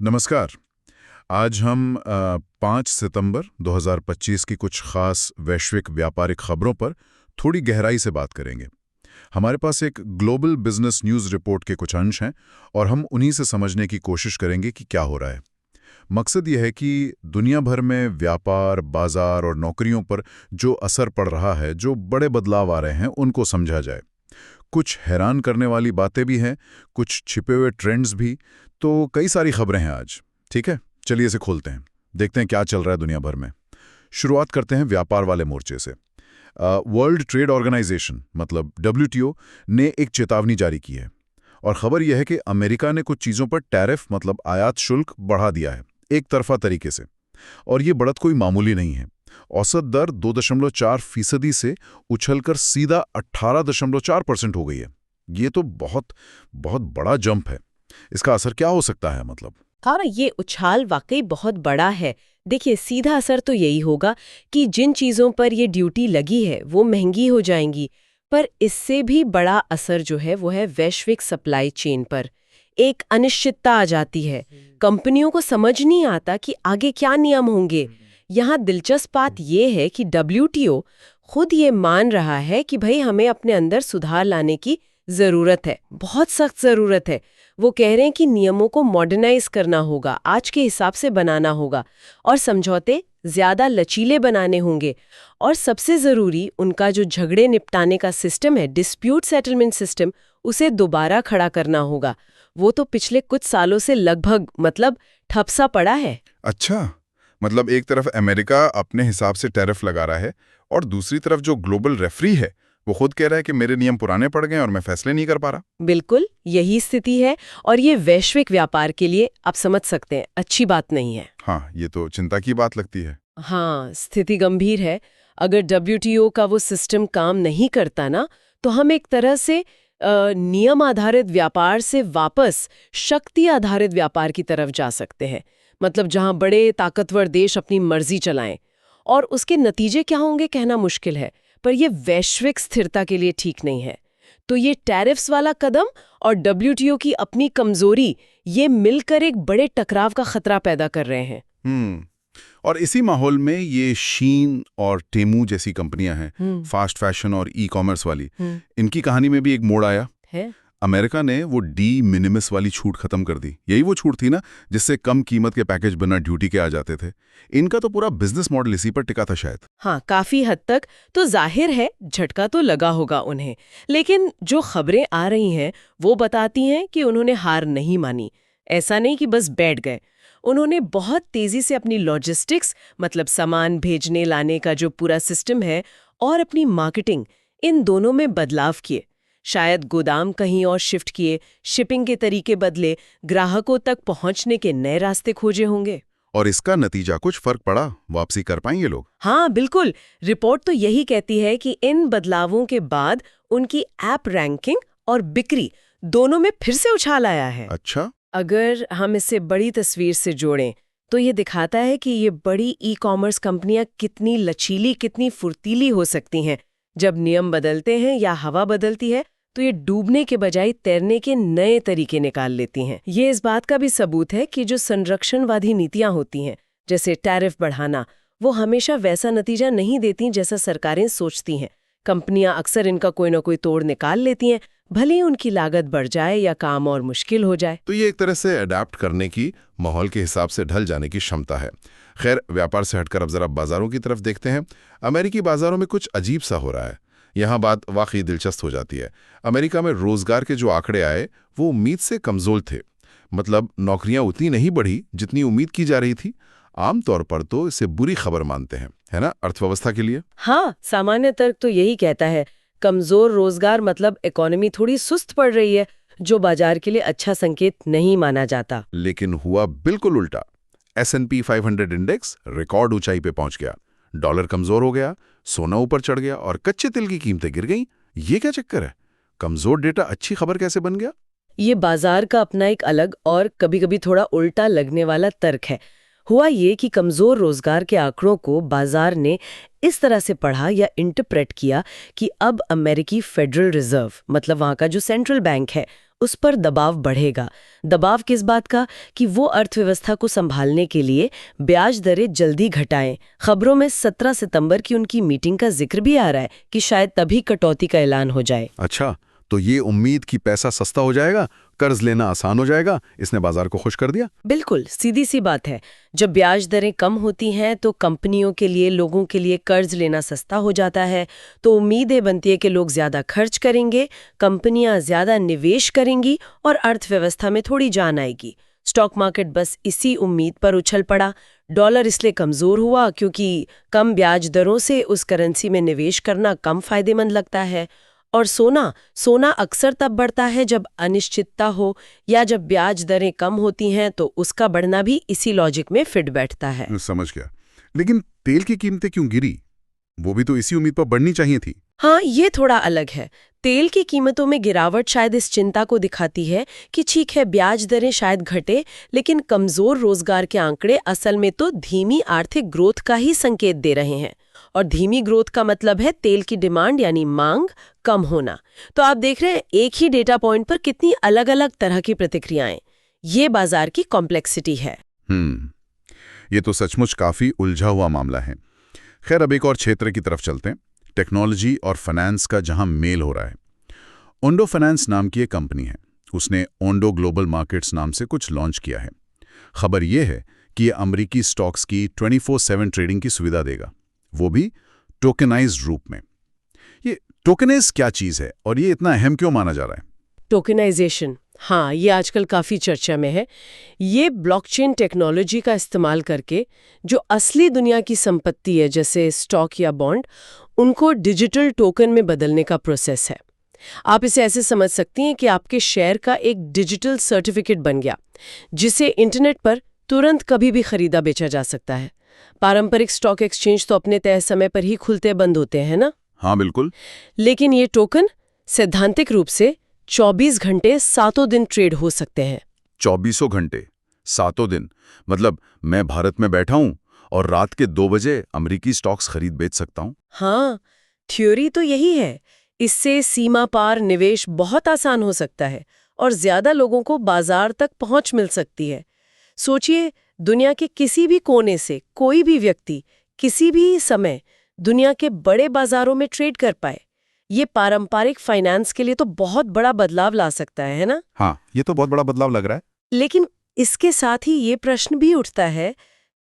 नमस्कार। आज हम 5 सितंबर 2025 की कुछ खास वैश्विक व्यापारिक खबरों पर थोड़ी गहराई से बात करेंगे। हमारे पास एक ग्लोबल बिजनेस न्यूज़ रिपोर्ट के कुछ अंश हैं और हम उन्हीं से समझने की कोशिश करेंगे कि क्या हो रहा है। मकसद यह है कि दुनिया भर में व्यापार, बाजार और नौकरियों पर जो असर पड़ रहा है, जो बड़े बदलाव आ रहे हैं, उनको समझा जाए। कुछ हैरान करने वाली बातें भी हैं, कुछ छिपे हुए ट्रेंड्स भी। तो कई सारी खबरें हैं आज। ठीक है, चलिए इसे खोलते हैं, देखते हैं क्या चल रहा है दुनिया भर में। शुरुआत करते हैं व्यापार वाले मोर्चे से। वर्ल्ड ट्रेड ऑर्गेनाइजेशन मतलब WTO ने एक चेतावनी जारी की है और खबर यह है कि अमेरिका ने कुछ चीज़ों पर टैरिफ मतलब आयात शुल्क बढ़ा दिया है, एक तरफा तरीके से। और ये बढ़त कोई मामूली नहीं है। औसत दर 2.4% से उछलकर सीधा 18.4% हो गई है। ये तो बहुत बहुत बड़ा जंप है। इसका असर क्या हो सकता है मतलब? और ये उछाल वाकई बहुत बड़ा है। देखिए, सीधा असर तो यही होगा कि जिन चीज़ों पर ये ड्यूटी लगी है वो महंगी हो जाएंगी। पर इससे भी बड़ा असर जो है वो है वैश्विक सप्लाई चेन पर। एक अनिश्चितता आ जाती है। कंपनियों को समझ नहीं आता कि आगे क्या नियम होंगे। यहाँ दिलचस्प बात ये है कि WTO खुद ये मान रहा है कि भाई हमें अपने अंदर सुधार लाने की ज़रूरत है, बहुत सख्त ज़रूरत है। वो कह रहे हैं कि नियमों को मॉडर्नाइज करना होगा, आज के हिसाब से बनाना होगा और समझौते ज्यादा लचीले बनाने होंगे। और सबसे जरूरी उनका जो झगड़े निपटाने का सिस्टम है, डिस्प्यूट सेटलमेंट सिस्टम, उसे दोबारा खड़ा करना होगा। वो तो पिछले कुछ सालों से लगभग मतलब ठप सा पड़ा है। अच्छा, मतलब एक तरफ अमेरिका अपने हिसाब से टैरिफ लगा रहा है और दूसरी तरफ जो ग्लोबल रेफरी है वो खुद कह रहा है कि मेरे नियम पुराने पड़ गए और मैं फैसले नहीं कर पा रहा। बिल्कुल यही स्थिति है और ये वैश्विक व्यापार के लिए आप समझ सकते हैं अच्छी बात नहीं है। हाँ, ये तो चिंता की बात लगती है। हाँ, स्थिति गंभीर है। अगर WTO का वो सिस्टम काम नहीं करता ना, तो हम एक तरह से नियम आधारित व्यापार से वापस शक्ति आधारित व्यापार की तरफ जा सकते हैं। मतलब जहां बड़े ताकतवर देश अपनी मर्जी चलाएं। और उसके नतीजे क्या होंगे कहना मुश्किल है, पर ये वैश्विक स्थिरता के लिए ठीक नहीं है। तो ये टैरिफ्स वाला कदम और WTO की अपनी कमजोरी, ये मिलकर एक बड़े टकराव का खतरा पैदा कर रहे हैं। और इसी माहौल में ये शीन और टेमू जैसी कंपनियां हैं, फास्ट फैशन और ई-कॉमर्स वाली, इनकी कहानी में भी एक मोड़ आया है। अमेरिका ने वो डी मिनिमिस वाली छूट खत्म कर दी। यही वो छूट थी ना जिससे कम कीमत के पैकेज बिना ड्यूटी के आ जाते थे। इनका तो पूरा बिजनेस मॉडल इसी पर टिका था शायद। हाँ, काफी हद तक तो जाहिर है झटका तो लगा होगा उन्हें। लेकिन जो खबरें आ रही हैं वो बताती हैं कि उन्होंने हार नहीं मानी। ऐसा नहीं कि बस बैठ गए। उन्होंने बहुत तेजी से अपनी लॉजिस्टिक्स मतलब सामान भेजने लाने का जो पूरा सिस्टम है और अपनी मार्केटिंग, इन दोनों में बदलाव किए। शायद गोदाम कहीं और शिफ्ट किए, शिपिंग के तरीके बदले, ग्राहकों तक पहुंचने के नए रास्ते खोजे होंगे। और इसका नतीजा कुछ फर्क पड़ा? वापसी कर पाएंगे लोग? हाँ बिल्कुल, रिपोर्ट तो यही कहती है कि इन बदलावों के बाद उनकी ऐप रैंकिंग और बिक्री दोनों में फिर से उछाल आया है। अच्छा। अगर हम इसे बड़ी तस्वीर से जोड़ें तो ये दिखाता है कि ये बड़ी ई-कॉमर्स कंपनियां कितनी लचीली, कितनी फुर्तीली हो सकती हैं। जब नियम बदलते हैं या हवा बदलती है तो ये डूबने के बजाय तैरने के नए तरीके निकाल लेती हैं। ये इस बात का भी सबूत है कि जो संरक्षणवादी नीतियां होती हैं, जैसे टैरिफ बढ़ाना, वो हमेशा वैसा नतीजा नहीं देती जैसा सरकारें सोचती हैं। कंपनियां अक्सर इनका कोई ना कोई तोड़ निकाल लेती हैं, भले ही उनकी लागत बढ़ जाए या काम और मुश्किल हो जाए। तो ये एक तरह से अडेप्ट करने की, माहौल के हिसाब से ढल जाने की क्षमता है। खैर, व्यापार से हटकर अब जरा बाजारों की तरफ देखते हैं। अमेरिकी बाजारों में कुछ अजीब सा हो रहा है। यहाँ बात वाकई दिलचस्प हो जाती है। अमेरिका में रोजगार के जो आंकड़े आए वो उम्मीद से कमजोर थे। मतलब नौकरियां उतनी नहीं बढ़ी जितनी उम्मीद की जा रही थी। आमतौर पर तो इसे बुरी खबर मानते हैं, है ना, अर्थव्यवस्था के लिए। हाँ, सामान्य तर्क तो यही कहता है, कमजोर रोजगार मतलब इकोनॉमी थोड़ी सुस्त पड़ रही है, जो बाजार के लिए अच्छा संकेत नहीं माना जाता। लेकिन हुआ बिल्कुल उल्टा। S&P 500 इंडेक्स रिकॉर्ड ऊंचाई पे पहुंच गया। डॉलर कमजोर हो गया, सोना ऊपर चढ़ गया और कच्चे तेल की कीमतें गिर गईं। ये क्या चक्कर है? कमजोर डेटा अच्छी खबर कैसे बन गया? ये बाजार का अपना एक अलग और कभी-कभी थोड़ा उल्टा लगने वाला तर्क है। हुआ ये कि कमजोर रोजगार के आंकड़ों को बाजार ने इस तरह से पढ़ा या इंटरप्रेट किया कि अब अमेरिकी फेडरल रिजर्व मतलब वहां का जो सेंट्रल बैंक है उस पर दबाव बढ़ेगा। दबाव किस बात का? कि वो अर्थव्यवस्था को संभालने के लिए ब्याज दरें जल्दी घटाएं। खबरों में 17 सितंबर की उनकी मीटिंग का जिक्र भी आ रहा है कि शायद तभी कटौती का ऐलान हो जाए। अच्छा, तो ये उम्मीद कि पैसा सस्ता हो जाएगा, कर्ज लेना आसान हो जाएगा, इसने बाजार को खुश कर दिया। बिल्कुल सीधी सी बात है। जब ब्याज दरें कम होती हैं तो कंपनियों के लिए, लोगों के लिए कर्ज लेना सस्ता हो जाता है, तो उम्मीदें बनती है कि लोग ज्यादा खर्च करेंगे, कंपनियां ज्यादा निवेश करेंगी और अर्थव्यवस्था में थोड़ी जान आएगी। स्टॉक मार्केट बस इसी उम्मीद पर उछल पड़ा। डॉलर इसलिए कमजोर हुआ क्योंकि कम ब्याज दरों से उस करेंसी में निवेश करना कम फायदेमंद लगता है। और सोना अक्सर तब बढ़ता है जब अनिश्चितता हो या जब ब्याज दरें कम होती हैं, तो उसका बढ़ना भी इसी लॉजिक में फिट बैठता है। समझ गया। लेकिन तेल की कीमतें क्यों गिरी? वो भी तो इसी उम्मीद पर बढ़नी चाहिए थी। हाँ, ये थोड़ा अलग है। तेल की कीमतों में गिरावट शायद इस चिंता को दिखाती है कि ठीक है, ब्याज दरें शायद घटे, लेकिन कमजोर रोजगार के आंकड़े असल में तो धीमी आर्थिक ग्रोथ का ही संकेत दे रहे हैं। और धीमी ग्रोथ का मतलब है तेल की डिमांड यानी मांग कम होना। तो आप देख रहे हैं एक ही डेटा पॉइंट पर कितनी अलग अलग तरह की प्रतिक्रियाएं। ये बाजार की कॉम्प्लेक्सिटी है। ये तो सचमुच काफी उलझा हुआ मामला है। खैर, अब एक और क्षेत्र की तरफ चलते हैं, टेक्नोलॉजी और फाइनेंस का, जहां मेल हो रहा है। ओंडो फाइनेंस नाम की एक कंपनी है। उसने ओंडो ग्लोबल मार्केट्स नाम से कुछ लॉन्च किया है। खबर यह है कि ये अमेरिकी स्टॉक्स की 24/7 ट्रेडिंग की सुविधा देगा, वो भी टोकनाइज्ड रूप में। ये टोकनाइज क्या चीज है और ये इतना अहम क्यों माना जा रहा है? टोकनाइजेशन, हाँ, ये आजकल काफी चर्चा में है। ये ब्लॉकचेन टेक्नोलॉजी का इस्तेमाल करके जो असली दुनिया की संपत्ति है, जैसे स्टॉक या बॉन्ड, उनको डिजिटल टोकन में बदलने का प्रोसेस है। आप इसे ऐसे समझ सकती हैं कि आपके शेयर का एक डिजिटल सर्टिफिकेट बन गया, जिसे इंटरनेट पर तुरंत कभी भी खरीदा बेचा जा सकता है। पारंपरिक स्टॉक एक्सचेंज तो अपने तय समय पर ही खुलते बंद होते हैं ना? हाँ, बिल्कुल। लेकिन ये टोकन सैद्धांतिक रूप से 24 घंटे 7 दिन ट्रेड हो सकते हैं। 24 घंटे 7 दिन, मतलब मैं भारत में बैठा हूं और रात के 2 बजे अमेरिकी स्टॉक्स खरीद बेच सकता हूं। हाँ, थ्योरी तो यही है। इससे सीमा पार निवेश बहुत आसान हो सकता है और ज्यादा लोगों को बाजार तक पहुंच मिल सकती है। सोचिए, दुनिया के किसी भी कोने से कोई भी व्यक्ति किसी भी समय दुनिया के बड़े बाजारों में ट्रेड कर पाए। ये पारंपरिक फाइनेंस के लिए तो बहुत बड़ा बदलाव ला सकता है ना? हाँ, ये तो बहुत बड़ा बदलाव लग रहा है। लेकिन इसके साथ ही ये प्रश्न भी उठता है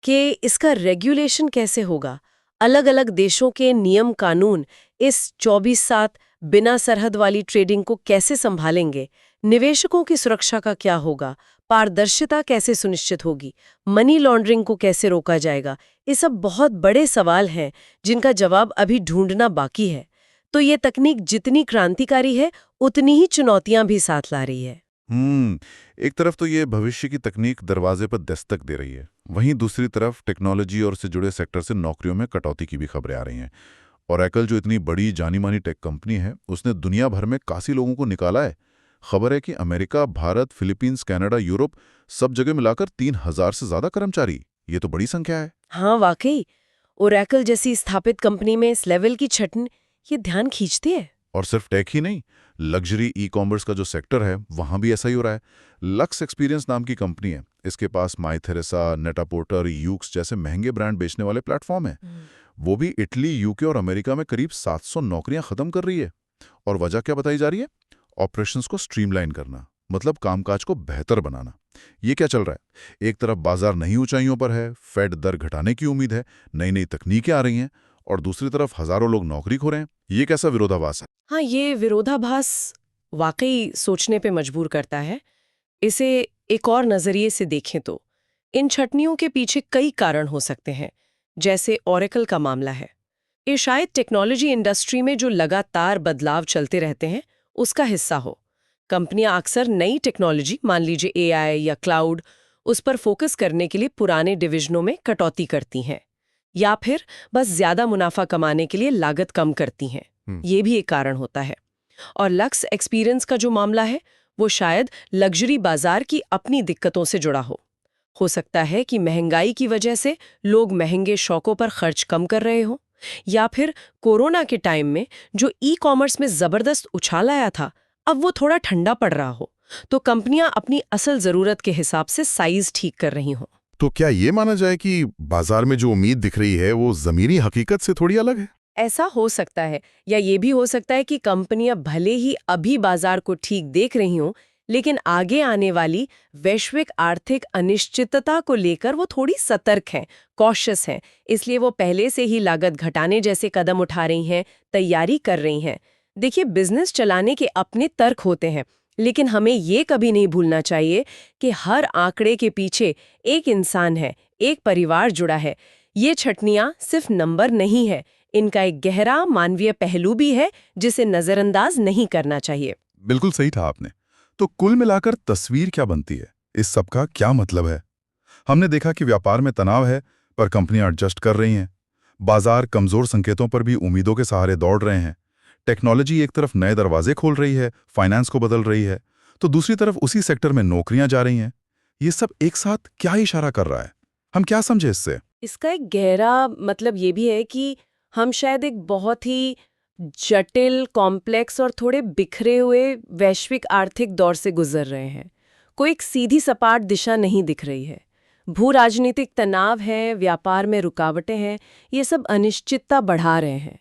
कि इसका रेगुलेशन कैसे होगा? अलग-अलग देशों के नियम कानून इस 24/7 बिना सरहद वाली ट्रेडिंग को कैसे संभालेंगे? निवेशकों की सुरक्षा का क्या होगा? पारदर्शिता कैसे सुनिश्चित होगी? मनी लॉन्ड्रिंग को कैसे रोका जाएगा? ये सब बहुत बड़े सवाल हैं जिनका जवाब अभी ढूंढना बाकी है। तो ये तकनीक जितनी क्रांतिकारी है, उतनी ही चुनौतियां भी साथ ला रही है। एक तरफ तो ये भविष्य की तकनीक दरवाजे पर दस्तक दे रही है, वहीं दूसरी तरफ टेक्नोलॉजी और उससे जुड़े सेक्टर से नौकरियों में कटौती की भी खबरें आ रही हैं। ओरेकल, जो इतनी बड़ी जानी मानी टेक कंपनी है, उसने दुनिया भर में कासी लोगों को निकाला है। खबर है कि America, Bharat, Philippines, Canada, Europe, सब जगह मिलाकर 3000 से ज्यादा कर्मचारी। ये तो बड़ी संख्या है। हाँ, वाकई ओरेकल जैसी स्थापित कंपनी में इस लेवल की छटन ये ध्यान खींचती है। और सिर्फ टेक ही नहीं, लग्जरी ई कॉमर्स का जो सेक्टर है वहां भी ऐसा ही हो रहा है। लक्स एक्सपीरियंस नाम की कंपनी है। इसके पास माई थेरेसा, नेटापोर्टर, यूक्स जैसे महंगे ब्रांड बेचने वाले प्लेटफॉर्म हैं। वो भी इटली, यूके और अमेरिका में करीब 700 नौकरियां खत्म कर रही है। और वजह क्या बताई जा रही है? ऑपरेशंस को स्ट्रीमलाइन करना, मतलब कामकाज को बेहतर बनाना। ये क्या चल रहा है? एक तरफ बाजार नई ऊंचाइयों पर है, फेड दर घटाने की उम्मीद है, नई नई तकनीकें आ रही हैं, और दूसरी तरफ हजारों लोग नौकरी खो रहे हैं। ये कैसा विरोधाभास है? हाँ, ये विरोधाभास वाकई सोचने पे मजबूर करता है। इसे एक और नजरिए से देखें तो इन छटनियों के पीछे कई कारण हो सकते हैं, जैसे ओरेकल का मामला है। ये शायद टेक्नोलॉजी इंडस्ट्री में जो लगातार बदलाव चलते रहते हैं उसका हिस्सा हो। कंपनियां अक्सर नई टेक्नोलॉजी, मान लीजिए एआई या क्लाउड, उस पर फोकस करने के लिए पुराने डिविजनों में कटौती करती हैं, या फिर बस ज्यादा मुनाफा कमाने के लिए लागत कम करती हैं। ये भी एक कारण होता है। और लक्स एक्सपीरियंस का जो मामला है, वो शायद लग्जरी बाजार की अपनी दिक्कतों से जुड़ा हो सकता है कि महंगाई की वजह से लोग महंगे शौकों पर खर्च कम कर रहे हो, या फिर कोरोना के टाइम में जो ई कॉमर्स में जबरदस्त उछाल आया था, अब वो थोड़ा ठंडा पड़ रहा हो। तो कंपनियां अपनी असल जरूरत के हिसाब से साइज ठीक कर रही हों। तो क्या ये माना जाए कि बाजार में जो उम्मीद दिख रही है वो ज़मीनी हकीकत से थोड़ी अलग है? ऐसा हो सकता है, या ये भी हो सकता है कि कंपनियां भले ही अभी बाजार को ठीक देख रही हों, लेकिन आगे आने वाली वैश्विक आर्थिक अनिश्चितता को लेकर वो थोड़ी सतर्क हैं, कॉशियस हैं। इसलिए वो पहले से ही लागत घटाने जैसे कदम उठा रही हैं, तैयारी कर रही हैं। देखिए, बिजनेस चलाने के अपने तर्क होते हैं, लेकिन हमें ये कभी नहीं भूलना चाहिए कि हर आंकड़े के पीछे एक इंसान है, एक परिवार जुड़ा है। ये छटनियां सिर्फ नंबर नहीं है, इनका एक गहरा मानवीय पहलू भी है जिसे नजरअंदाज नहीं करना चाहिए। बिल्कुल सही कहा आपने। तो कुल मिलाकर तस्वीर क्या बनती है? इस सब का क्या मतलब है? हमने देखा कि व्यापार में तनाव है, पर कंपनियां एडजस्ट कर रही हैं। बाजार कमजोर संकेतों पर भी उम्मीदों के सहारे दौड़ रहे हैं। टेक्नोलॉजी एक तरफ नए दरवाजे खोल रही है, फाइनेंस को बदल रही है, तो दूसरी तरफ उसी सेक्टर में नौकरियां जा रही हैं। ये सब एक साथ क्या इशारा कर रहा है? हम क्या समझे इससे? इसका एक गहरा मतलब ये भी है कि हम शायद एक बहुत ही जटिल, कॉम्प्लेक्स और थोड़े बिखरे हुए वैश्विक आर्थिक दौर से गुजर रहे हैं। कोई एक सीधी सपाट दिशा नहीं दिख रही है। भू राजनीतिक तनाव है, व्यापार में रुकावटें हैं, ये सब अनिश्चितता बढ़ा रहे हैं।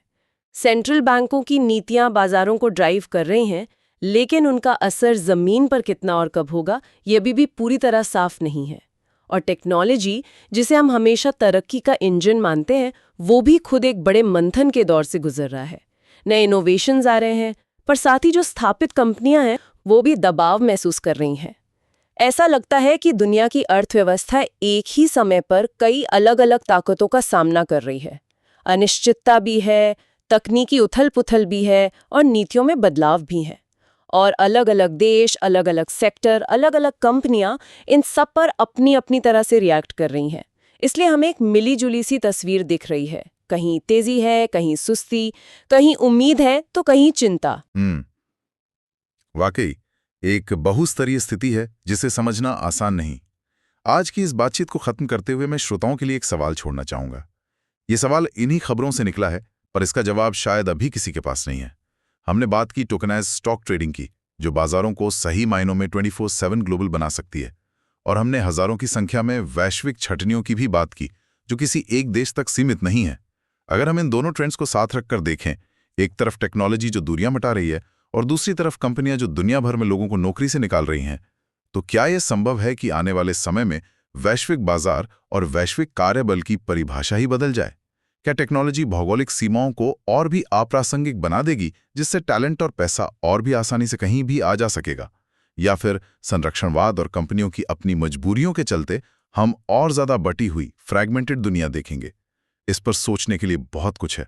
सेंट्रल बैंकों की नीतियां बाजारों को ड्राइव कर रही हैं, लेकिन उनका असर जमीन पर कितना और कब होगा, ये भी पूरी तरह साफ नहीं है। और टेक्नोलॉजी, जिसे हम हमेशा तरक्की का इंजन मानते हैं, वो भी खुद एक बड़े मंथन के दौर से गुजर रहा है। नए इनोवेशंस आ रहे हैं, पर साथ ही जो स्थापित कंपनियां हैं वो भी दबाव महसूस कर रही हैं। ऐसा लगता है कि दुनिया की अर्थव्यवस्था एक ही समय पर कई अलग-अलग ताकतों का सामना कर रही है। अनिश्चितता भी है, तकनीकी उथल-पुथल भी है और नीतियों में बदलाव भी है। और अलग-अलग देश, अलग-अलग सेक्टर, अलग-अलग कंपनियां इन सब पर अपनी-अपनी तरह से रिएक्ट कर रही हैं। इसलिए हमें एक मिली-जुली सी तस्वीर दिख रही है। कहीं तेजी है, कहीं सुस्ती, कहीं उम्मीद है तो कहीं चिंता। वाकई एक बहुस्तरीय स्थिति है जिसे समझना आसान नहीं। आज की इस बातचीत को खत्म करते हुए मैं श्रोताओं के लिए एक सवाल छोड़ना चाहूंगा। ये सवाल इन्हीं खबरों से निकला है, पर इसका जवाब शायद अभी किसी के पास नहीं है। हमने बात की टोकनाइज्ड स्टॉक ट्रेडिंग की, जो बाजारों को सही मायनों में 24/7 ग्लोबल बना सकती है। और हमने हजारों की संख्या में वैश्विक छटनियों की भी बात की, जो किसी एक देश तक सीमित नहीं है। अगर हम इन दोनों ट्रेंड्स को साथ रखकर देखें, एक तरफ टेक्नोलॉजी जो दूरियां मिटा रही है और दूसरी तरफ कंपनियां जो दुनिया भर में लोगों को नौकरी से निकाल रही हैं, तो क्या यह संभव है कि आने वाले समय में वैश्विक बाजार और वैश्विक कार्यबल की परिभाषा ही बदल जाए? क्या टेक्नोलॉजी भौगोलिक सीमाओं को और भी अप्रासंगिक बना देगी, जिससे टैलेंट और पैसा और भी आसानी से कहीं भी आ जा सकेगा? या फिर संरक्षणवाद और कंपनियों की अपनी मजबूरियों के चलते हम और ज्यादा बटी हुई फ्रैगमेंटेड दुनिया देखेंगे? इस पर सोचने के लिए बहुत कुछ है।